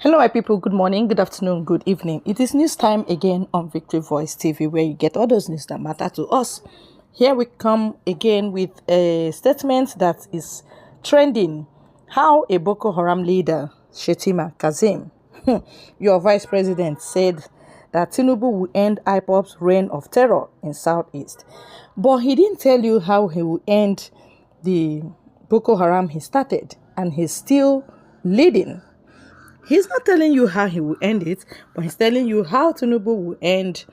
Hello, my people. Good morning, good afternoon, good evening. It is news time again on Victory Voice TV, where you get all those news that matter to us. Here we come again with a statement that is trending. How a Boko Haram leader, Shettima'S, your vice president, said that Tinubu will end IPOB's reign of terror in Southeast. But he didn't tell you how he will end the Boko Haram he started, and he's still leading. He's not telling you how he will end it, but he's telling you how Tinubu will end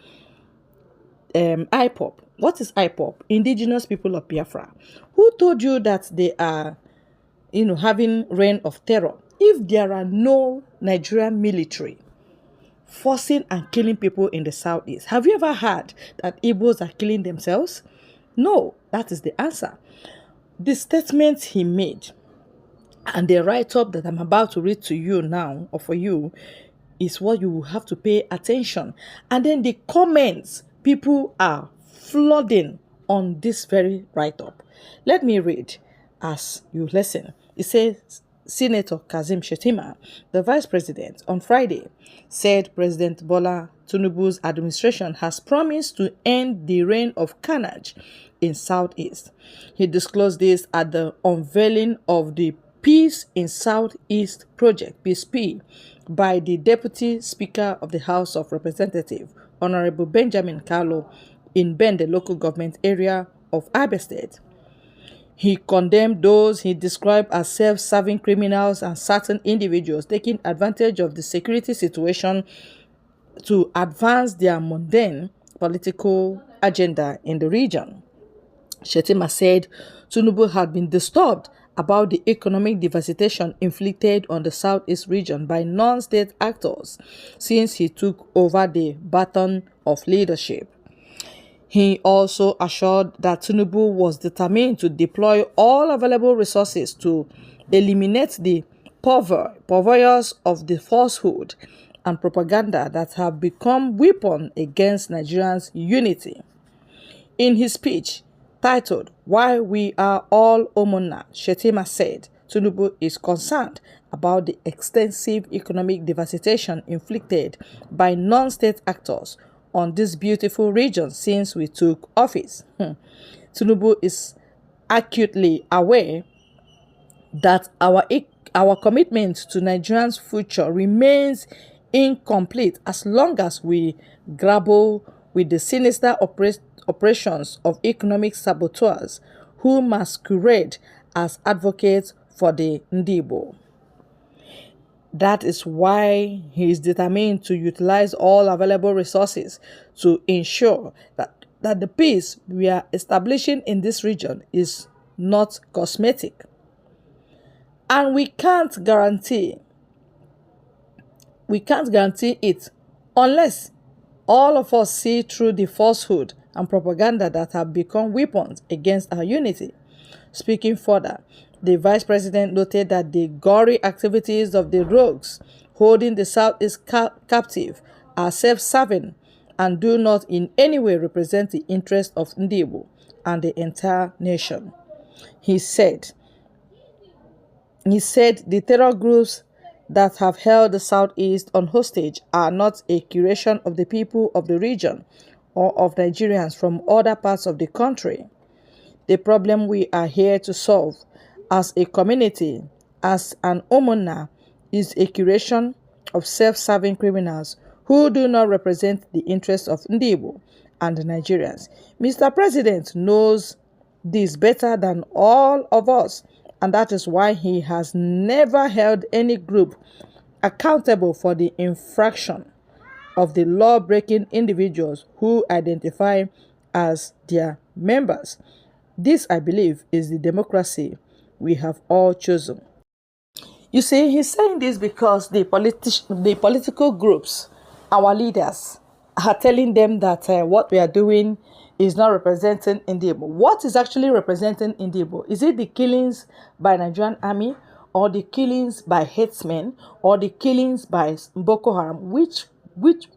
IPOB. What is IPOB? Indigenous People of Biafra. Who told you that they are, having reign of terror? If there are no Nigerian military forcing and killing people in the southeast, have you ever heard that Igbos are killing themselves? No, that is the answer. The statement he made and the write-up that I'm about to read to you now, or for you, is what you will have to pay attention. And then the comments, people are flooding on this very write-up. Let me read as you listen. It says, Senator Kazim Shettima, the vice president, on Friday, said President Bola Tinubu's administration has promised to end the reign of carnage in Southeast. He disclosed this at the unveiling of the Peace in Southeast Project, PSP, by the Deputy Speaker of the House of Representatives, Honorable Benjamin Kalu, in Bende local government area of Abia State. He condemned those he described as self-serving criminals and certain individuals taking advantage of the security situation to advance their mundane political agenda in the region. Shettima said Tinubu had been disturbed about the economic devastation inflicted on the Southeast region by non-state actors since he took over the baton of leadership. He also assured that Tinubu was determined to deploy all available resources to eliminate the purveyors of the falsehood and propaganda that have become weapons against Nigerians' unity. In his speech, titled, Why We Are All Omona, Shettima said Tinubu is concerned about the extensive economic devastation inflicted by non-state actors on this beautiful region since we took office. Tinubu is acutely aware that our commitment to Nigerians' future remains incomplete as long as we grapple with the sinister operations of economic saboteurs who masquerade as advocates for the Ndibo. That is why he is determined to utilize all available resources to ensure that the peace we are establishing in this region is not cosmetic. And we can't guarantee it unless all of us see through the falsehood and propaganda that have become weapons against our unity. Speaking further, the vice president noted that the gory activities of the rogues holding the Southeast captive are self-serving and do not in any way represent the interest of Ndibo and the entire nation. He said the terror groups that have held the Southeast on hostage are not a curation of the people of the region or of Nigerians from other parts of the country. The problem we are here to solve as a community, as an Omona, is a curation of self-serving criminals who do not represent the interests of Ndibo and the Nigerians. Mr. President knows this better than all of us, and that is why he has never held any group accountable for the infraction of the law-breaking individuals who identify as their members. This, I believe, is the democracy we have all chosen. You see, he's saying this because the political groups, our leaders, are telling them that what we are doing is not representing Ndibo. What is actually representing Ndibo? Is it the killings by Nigerian army, or the killings by headsmen, or the killings by Boko Haram? Which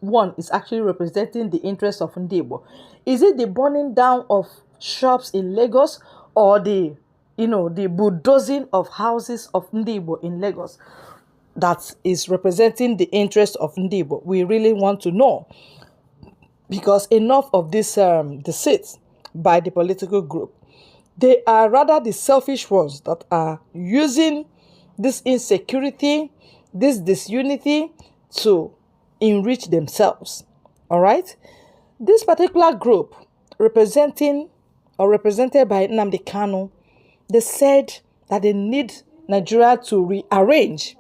one is actually representing the interest of Ndibo? Is it the burning down of shops in Lagos, or the bulldozing of houses of Ndibo in Lagos? that is representing the interest of Ndibo. We really want to know, because enough of this deceit by the political group. They are rather the selfish ones that are using this insecurity, this disunity to enrich themselves. All right? This particular group represented by Nnamdi Kanu, they said that they need Nigeria to rearrange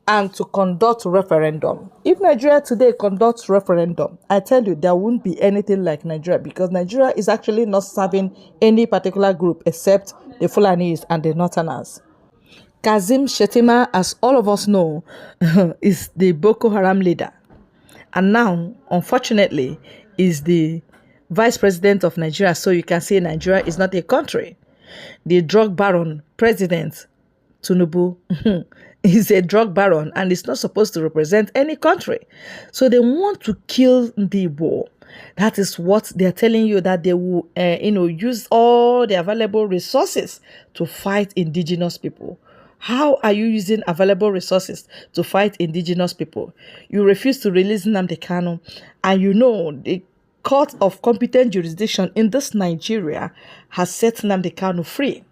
and to conduct referendum. If Nigeria today conducts referendum, I tell you, there won't be anything like Nigeria, because Nigeria is actually not serving any particular group except the Fulanis and the Northerners. Kazim Shettima, as all of us know, is the Boko Haram leader. And now, unfortunately, is the vice president of Nigeria. So you can say Nigeria is not a country. The drug baron president, Tinubu, is a drug baron and is not supposed to represent any country. So they want to kill Ndibo. That is what they're telling you, that they will, use all the available resources to fight indigenous people. How are you using available resources to fight indigenous people? You refuse to release Nnamdi Kanu, and you know the court of competent jurisdiction in this Nigeria has set Nnamdi Kanu free.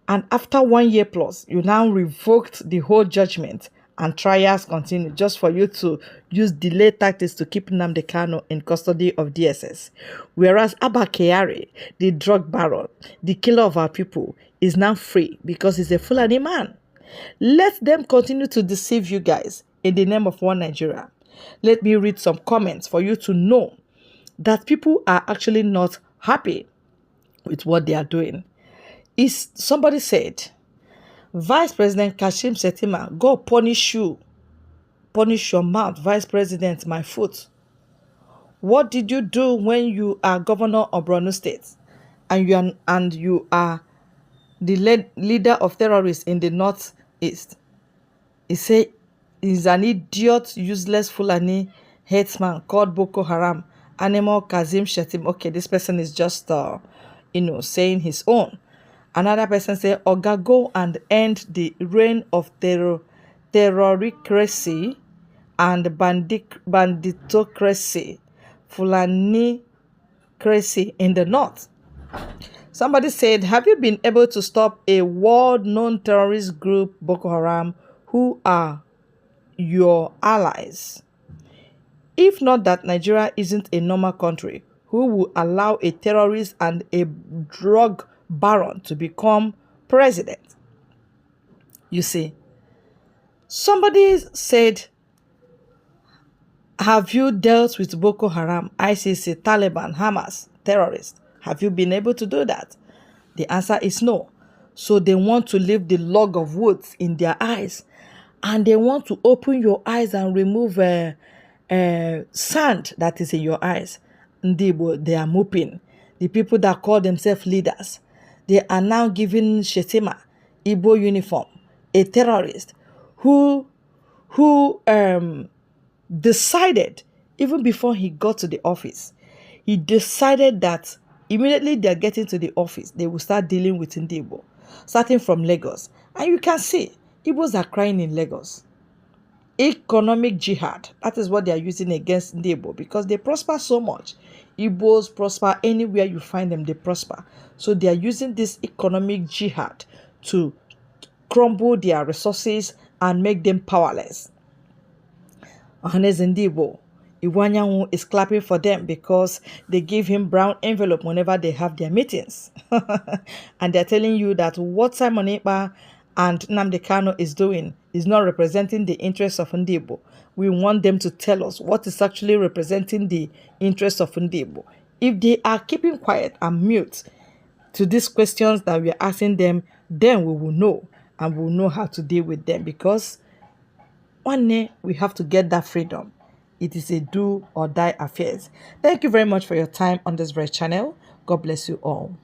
And after 1 year plus, you now revoked the whole judgment, and trials continue just for you to use delay tactics to keep Nnamdi Kanu in custody of DSS. Whereas Abba Kyari, the drug baron, the killer of our people, is now free because he's a Fulani man. Let them continue to deceive you guys in the name of one Nigeria. Let me read some comments for you to know that people are actually not happy with what they are doing. Somebody said, Vice President Kashim Shettima, God punish you. Punish your mouth, Vice President, my foot. What did you do when you are governor of Borno State and you are the leader of terrorists in the northeast? He said he's an idiot, useless Fulani headsman called Boko Haram. Animal Kazim Shettima. Okay, this person is just saying his own. Another person said, Oga, go and end the reign of terrorocracy and banditocracy, Fulani crazy in the north. Somebody said, have you been able to stop a world-known terrorist group, Boko Haram, who are your allies? If not that Nigeria isn't a normal country, who will allow a terrorist and a drug baron to become president? You see, somebody said, have you dealt with Boko Haram, ICC, Taliban, Hamas, terrorists? Have you been able to do that? The answer is no. So they want to leave the log of wood in their eyes, and they want to open your eyes and remove sand that is in your eyes. Ndibo, they are moping. The people that call themselves leaders, they are now giving Shettima Igbo uniform, a terrorist who decided, even before he got to the office, he decided that immediately they are getting to the office, they will start dealing with Ndibo, starting from Lagos. And you can see, Igbos are crying in Lagos. Economic jihad, that is what they are using against Ndibo, because they prosper so much. Igbos prosper anywhere you find them, they prosper. So they are using this economic jihad to crumble their resources and make them powerless. Ohanes Ndibo, Iwanyanwu is clapping for them because they give him brown envelope whenever they have their meetings. And they're telling you that what Simon Ekpa and Nnamdi Kanu is doing is not representing the interests of Ndibo. We want them to tell us what is actually representing the interests of Ndibo. If they are keeping quiet and mute to these questions that we are asking them, then we will know, and we will know how to deal with them, because one day we have to get that freedom. It is a do or die affair. Thank you very much for your time on this very channel. God bless you all.